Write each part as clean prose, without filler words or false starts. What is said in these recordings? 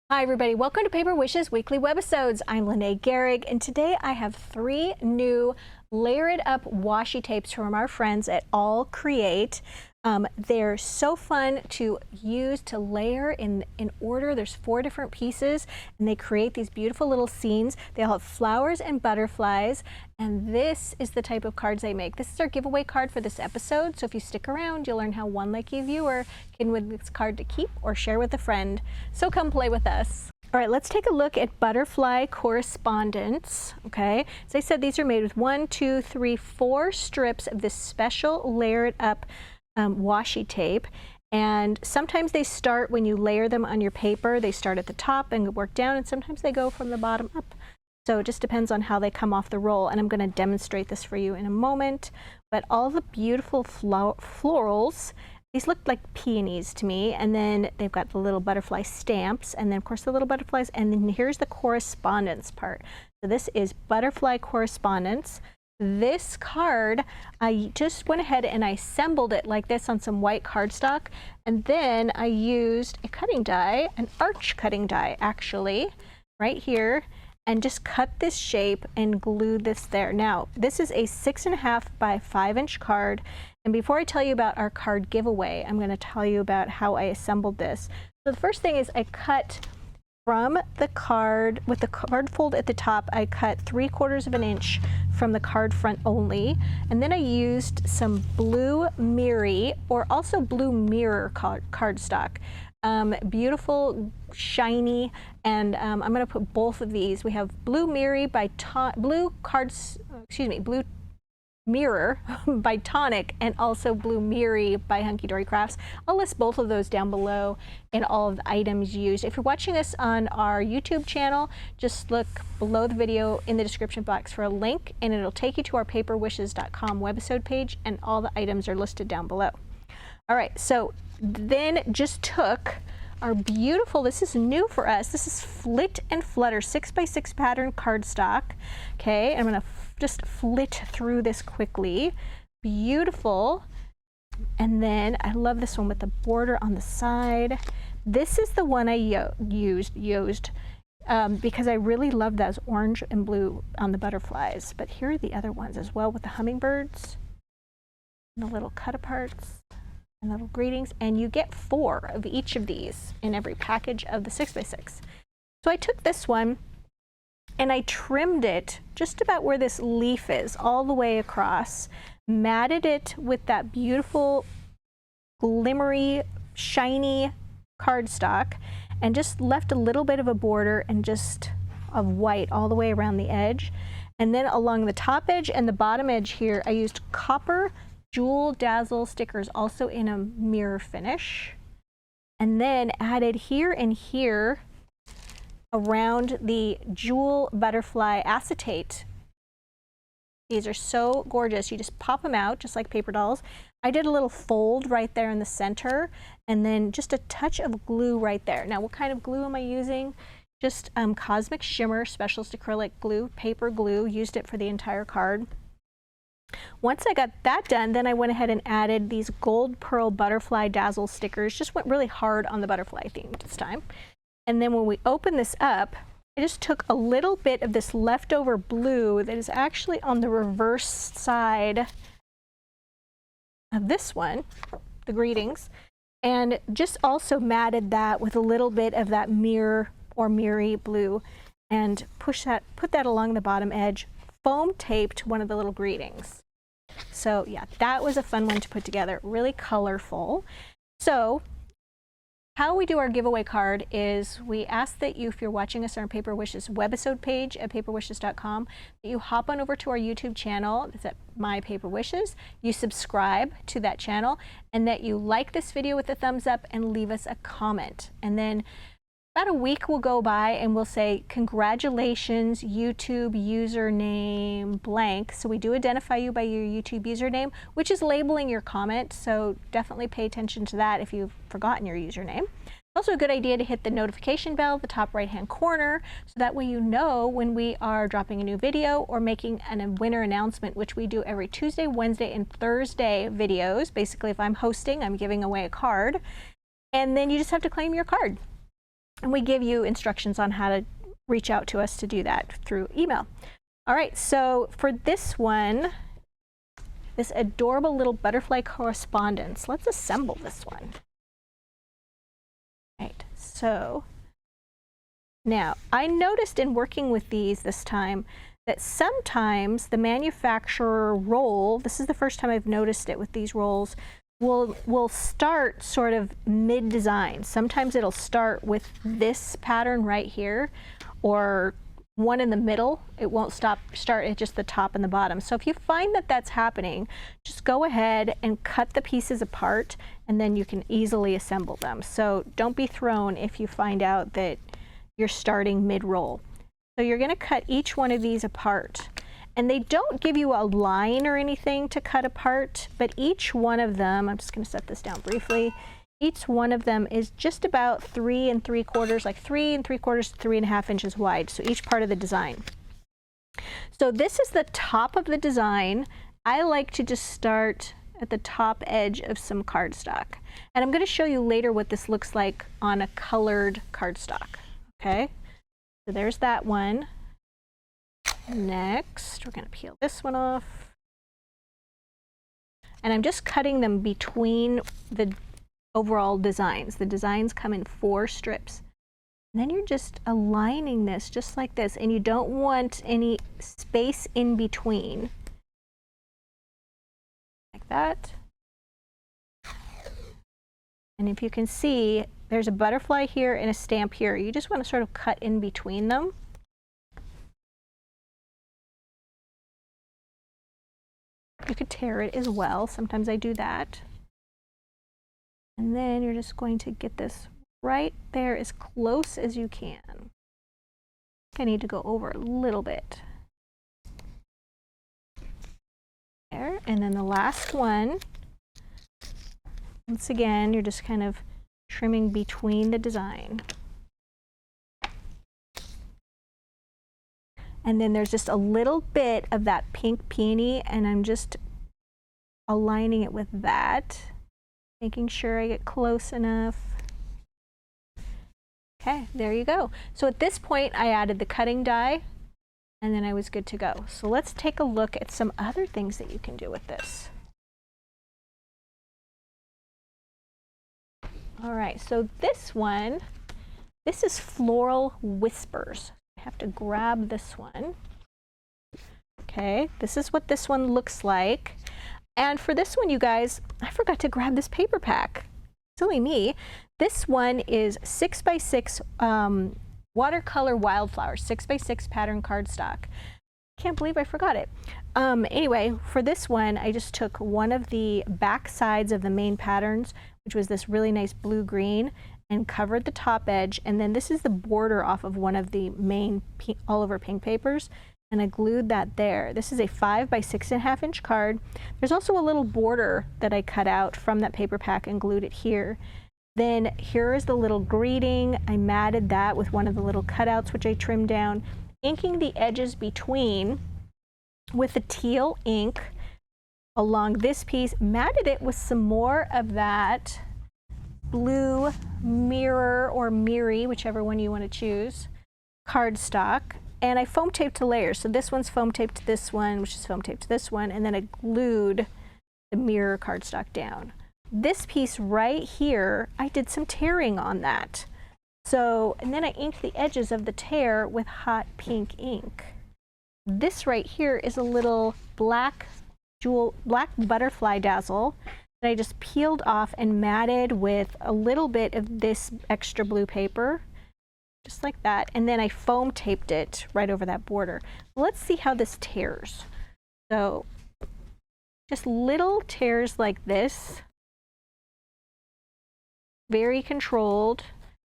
Hi everybody, welcome to Paper Wishes Weekly Webisodes. I'm Lene Gehrig, and today I have 3 new Layer It Up washi tapes from our friends at AALL Create. They're so fun to use to layer in order. There's 4 different pieces and they create these beautiful little scenes. They all have flowers and butterflies, and this is the type of cards they make. This is our giveaway card for this episode, so if you stick around, you'll learn how one lucky viewer can win this card to keep or share with a friend. So come play with us. All right, let's take a look at butterfly correspondence. Okay, as I said, these are made with 1, 2, 3, 4 strips of this special Layer It Up washi tape, and sometimes they start when you layer them on your paper. They start at the top and work down, and sometimes they go from the bottom up. So it just depends on how they come off the roll, and I'm going to demonstrate this for you in a moment. But all the beautiful florals, these look like peonies to me, and then they've got the little butterfly stamps, and then of course the little butterflies, and then here's the correspondence part. So this is butterfly correspondence. This card, I just went ahead and I assembled it like this on some white cardstock, and then I used a cutting die, an arch cutting die actually, right here, and just cut this shape and glued this there. Now, this is a 6.5 by 5 inch card, and before I tell you about our card giveaway, I'm going to tell you about how I assembled this. So the first thing is I cut from the card, with the card fold at the top, I cut 3/4 of an inch from the card front only, and then I used some blue Miri, or also blue mirror cardstock. Beautiful, shiny, and I'm going to put both of these. We have blue Miri by blue mirror by Tonic, and also blue Miri by Hunky Dory Crafts. I'll list both of those down below and all of the items used. If you're watching us on our YouTube channel, just look below the video in the description box for a link, and it'll take you to our paperwishes.com webisode page, and all the items are listed down below. All right, so then just took our beautiful, this is new for us, this is Flit and Flutter 6x6 pattern cardstock. Okay, I'm going to just flit through this quickly. Beautiful. And then I love this one with the border on the side. This is the one I used because I really love those orange and blue on the butterflies. But here are the other ones as well, with the hummingbirds and the little cut-aparts and little greetings. And you get 4 of each of these in every package of the 6x6. So I took this one and I trimmed it just about where this leaf is, all the way across, matted it with that beautiful, glimmery, shiny cardstock, and just left a little bit of a border and just of white all the way around the edge. And then along the top edge and the bottom edge here, I used copper jewel dazzle stickers, also in a mirror finish, and then added here and here around the jewel butterfly acetate. These are so gorgeous. You just pop them out just like paper dolls. I did a little fold right there in the center, and then just a touch of glue right there. Now, what kind of glue am I using? Just Cosmic Shimmer Specialist Acrylic Glue, paper glue. Used it for the entire card. Once I got that done, then I went ahead and added these gold pearl butterfly dazzle stickers. Just went really hard on the butterfly theme this time. And then when we open this up, I just took a little bit of this leftover blue that is actually on the reverse side of this one, the greetings, and just also matted that with a little bit of that mirror or Miri blue, and put that along the bottom edge, foam taped one of the little greetings. So yeah, that was a fun one to put together, really colorful. So how we do our giveaway card is we ask that you, if you're watching us on our Paper Wishes webisode page at paperwishes.com, that you hop on over to our YouTube channel, it's at My Paper Wishes, you subscribe to that channel, and that you like this video with a thumbs up and leave us a comment. And then about a week will go by and we'll say, congratulations, YouTube username blank. So we do identify you by your YouTube username, which is labeling your comment. So definitely pay attention to that if you've forgotten your username. Also a good idea to hit the notification bell at the top right-hand corner, so that way you know when we are dropping a new video or making a winner announcement, which we do every Tuesday, Wednesday, and Thursday videos. Basically, if I'm hosting, I'm giving away a card. And then you just have to claim your card. And we give you instructions on how to reach out to us to do that through email. All right, so for this one, this adorable little butterfly correspondence, let's assemble this one. Right, so now I noticed in working with these this time that sometimes the manufacturer roll, this is the first time I've noticed it with these rolls, will start sort of mid-design. Sometimes it'll start with this pattern right here, or one in the middle. It won't start at just the top and the bottom. So if you find that that's happening, just go ahead and cut the pieces apart, and then you can easily assemble them. So don't be thrown if you find out that you're starting mid-roll. So you're going to cut each one of these apart. And they don't give you a line or anything to cut apart, but each one of them, I'm just going to set this down briefly, each one of them is just about 3 3/4, like 3 3/4 to 3.5 inches wide, so each part of the design. So this is the top of the design. I like to just start at the top edge of some cardstock. And I'm going to show you later what this looks like on a colored cardstock. Okay, so there's that one. Next, we're going to peel this one off. And I'm just cutting them between the overall designs. The designs come in 4 strips. And then you're just aligning this just like this, and you don't want any space in between. Like that. And if you can see, there's a butterfly here and a stamp here. You just want to sort of cut in between them. You could tear it as well. Sometimes I do that. And then you're just going to get this right there as close as you can. I need to go over a little bit. There. And then the last one, once again, you're just kind of trimming between the design. And then there's just a little bit of that pink peony, and I'm just aligning it with that, making sure I get close enough. Okay, there you go. So at this point, I added the cutting die, and then I was good to go. So let's take a look at some other things that you can do with this. All right, so this one, this is Floral Whispers. I have to grab this one. Okay, this is what this one looks like. And for this one, you guys, I forgot to grab this paper pack. Silly me. This one is 6x6 watercolor wildflower, 6x6 pattern cardstock. Can't believe I forgot it. Anyway, for this one, I just took one of the back sides of the main patterns, which was this really nice blue-green, and covered the top edge. And then this is the border off of one of the main all over pink papers, and I glued that there. This is a 5 by 6.5 inch card. There's also a little border that I cut out from that paper pack and glued it here. Then here is the little greeting. I matted that with one of the little cutouts, which I trimmed down, inking the edges between with the teal ink along this piece, matted it with some more of that blue mirror or mirri, whichever one you want to choose, cardstock, and I foam taped the layers. So this one's foam taped to this one, which is foam taped to this one, and then I glued the mirror cardstock down. This piece right here, I did some tearing on that. So, and then I inked the edges of the tear with hot pink ink. This right here is a little black butterfly dazzle that I just peeled off and matted with a little bit of this extra blue paper, just like that. And then I foam taped it right over that border. Let's see how this tears. So just little tears like this, very controlled.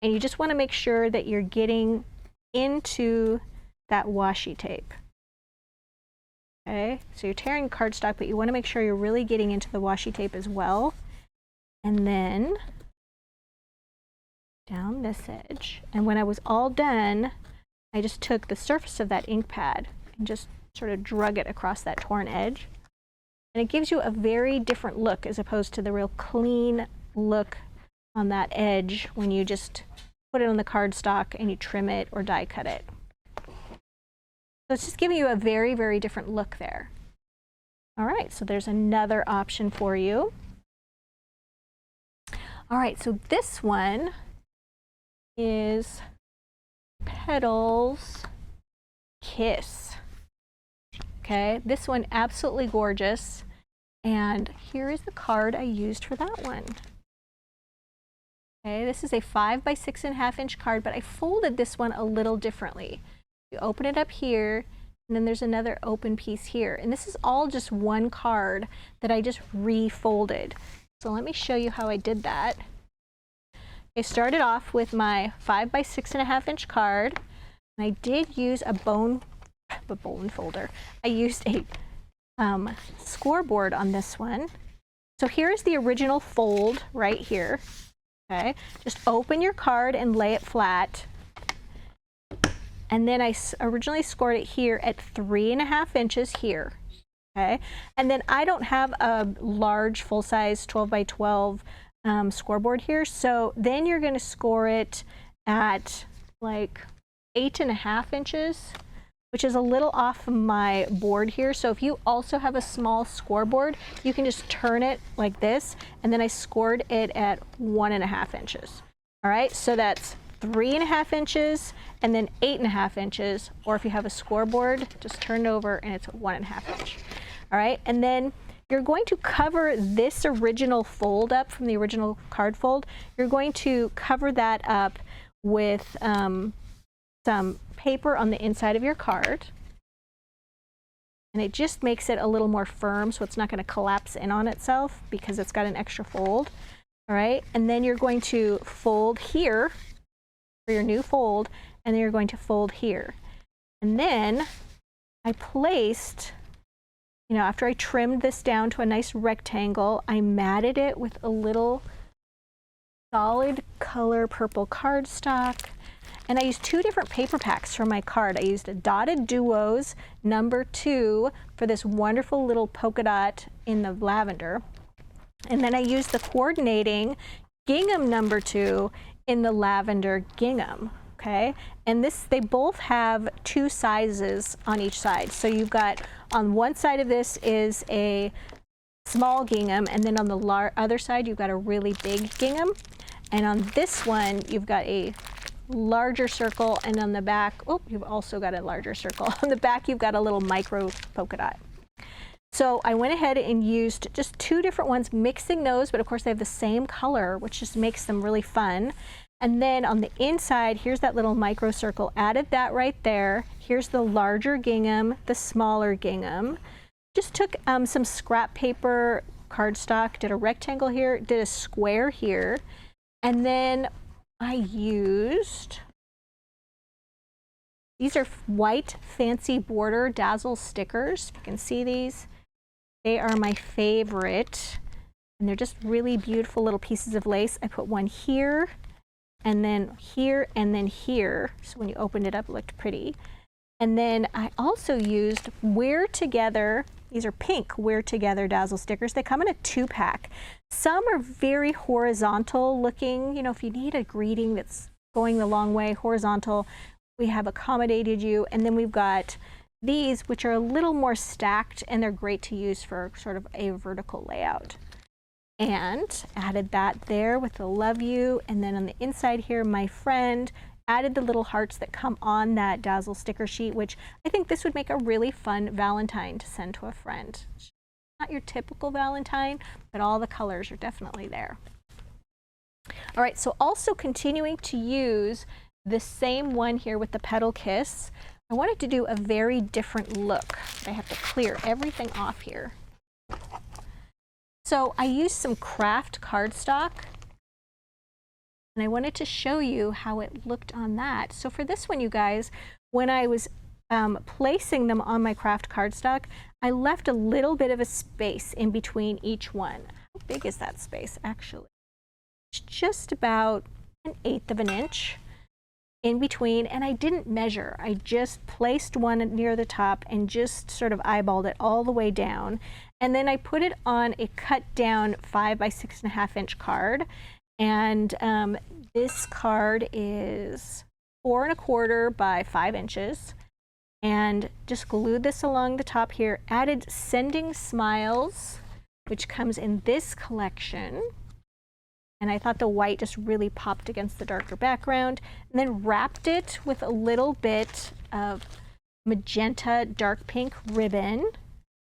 And you just want to make sure that you're getting into that washi tape. Okay, so you're tearing cardstock, but you want to make sure you're really getting into the washi tape as well. And then down this edge. And when I was all done, I just took the surface of that ink pad and just sort of drug it across that torn edge. And it gives you a very different look as opposed to the real clean look on that edge when you just put it on the cardstock and you trim it or die cut it. So it's just giving you a very, very different look there. All right, so there's another option for you. All right, so this one is Petals Kiss. Okay, this one absolutely gorgeous. And here is the card I used for that one. Okay, this is a 5 by 6.5 inch card, but I folded this one a little differently. You open it up here, and then there's another open piece here. And this is all just one card that I just refolded. So let me show you how I did that. I started off with my 5 by 6.5 inch card, and I did use a bone folder. I used a scoreboard on this one. So here's the original fold right here. Okay, just open your card and lay it flat. And then I originally scored it here at 3.5 inches here. Okay, and then I don't have a large full-size 12 by 12 scoreboard here, so then you're going to score it at like 8.5 inches, which is a little off my board here. So if you also have a small scoreboard, you can just turn it like this, and then I scored it at 1.5 inches. All right, so that's 3.5 inches and then 8.5 inches, or if you have a scoreboard, just turn it over and it's 1.5 inch. All right, and then you're going to cover this original fold up from the original card fold. You're going to cover that up with some paper on the inside of your card, and it just makes it a little more firm, so it's not going to collapse in on itself because it's got an extra fold. All right, and then you're going to fold here for your new fold, and then you're going to fold here. And then I placed, you know, after I trimmed this down to a nice rectangle, I matted it with a little solid color purple cardstock. And I used 2 different paper packs for my card. I used a Dotted Duos #2 for this wonderful little polka dot in the lavender. And then I used the coordinating gingham #2 in the lavender gingham. Okay, and they both have 2 sizes on each side. So you've got, on one side of this is a small gingham, and then on the other side you've got a really big gingham. And on this one you've got a larger circle, and on the back, oh, you've also got a larger circle. On the back you've got a little micro polka dot. So I went ahead and used just 2 different ones, mixing those, but of course they have the same color, which just makes them really fun. And then on the inside, here's that little micro circle, added that right there. Here's the larger gingham, the smaller gingham. Just took some scrap paper cardstock, did a rectangle here, did a square here, and then I used, these are white fancy border dazzle stickers. You can see these. They are my favorite, and they're just really beautiful little pieces of lace. I put one here, and then here, and then here. So when you opened it up, it looked pretty. And then I also used Wear Together. These are pink Wear Together dazzle stickers. They come in a 2-pack. Some are very horizontal looking. You know, if you need a greeting that's going the long way, horizontal, we have accommodated you. And then we've got these, which are a little more stacked, and they're great to use for sort of a vertical layout. And added that there with the love you. And then on the inside here, my friend, added the little hearts that come on that dazzle sticker sheet, which I think this would make a really fun Valentine to send to a friend. Not your typical Valentine, but all the colors are definitely there. All right, so also continuing to use the same one here with the Petal Kiss, I wanted to do a very different look. I have to clear everything off here. So I used some craft cardstock, and I wanted to show you how it looked on that. So for this one, you guys, when I was placing them on my craft cardstock, I left a little bit of a space in between each one. How big is that space, actually? It's just about 1/8 of an inch in between, and I didn't measure. I just placed one near the top and just sort of eyeballed it all the way down. And then I put it on a cut down 5 by 6.5 inch card. And This card is 4 1/4 by 5 inches. And just glued this along the top here. Added Sending Smiles, which comes in this collection. And I thought the white just really popped against the darker background. And then wrapped it with a little bit of magenta dark pink ribbon.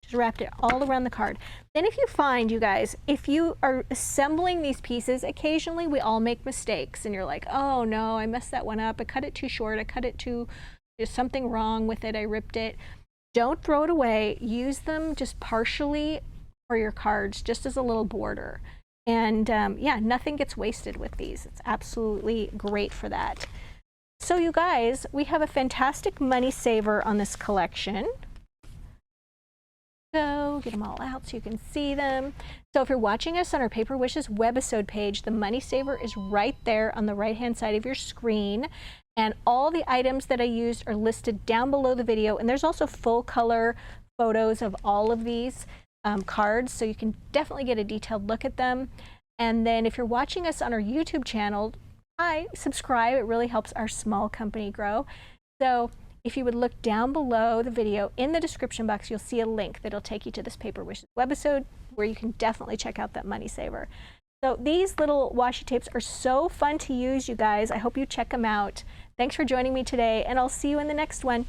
Just wrapped it all around the card. Then if you find, you guys, if you are assembling these pieces, occasionally we all make mistakes and you're like, oh no, I messed that one up. I cut it too short. I cut it too, there's something wrong with it. I ripped it. Don't throw it away. Use them just partially for your cards, just as a little border. And yeah, nothing gets wasted with these. It's absolutely great for that. So you guys, we have a fantastic money saver on this collection. So get them all out so you can see them. So if you're watching us on our Paper Wishes webisode page, the money saver is right there on the right hand side of your screen. And all the items that I used are listed down below the video. And there's also full color photos of all of these cards, so you can definitely get a detailed look at them. And then if you're watching us on our YouTube channel, subscribe. It really helps our small company grow. So if you would look down below the video in the description box, you'll see a link that'll take you to this Paper Wishes webisode where you can definitely check out that money saver. So these little washi tapes are so fun to use, you guys. I hope you check them out. Thanks for joining me today, and I'll see you in the next one.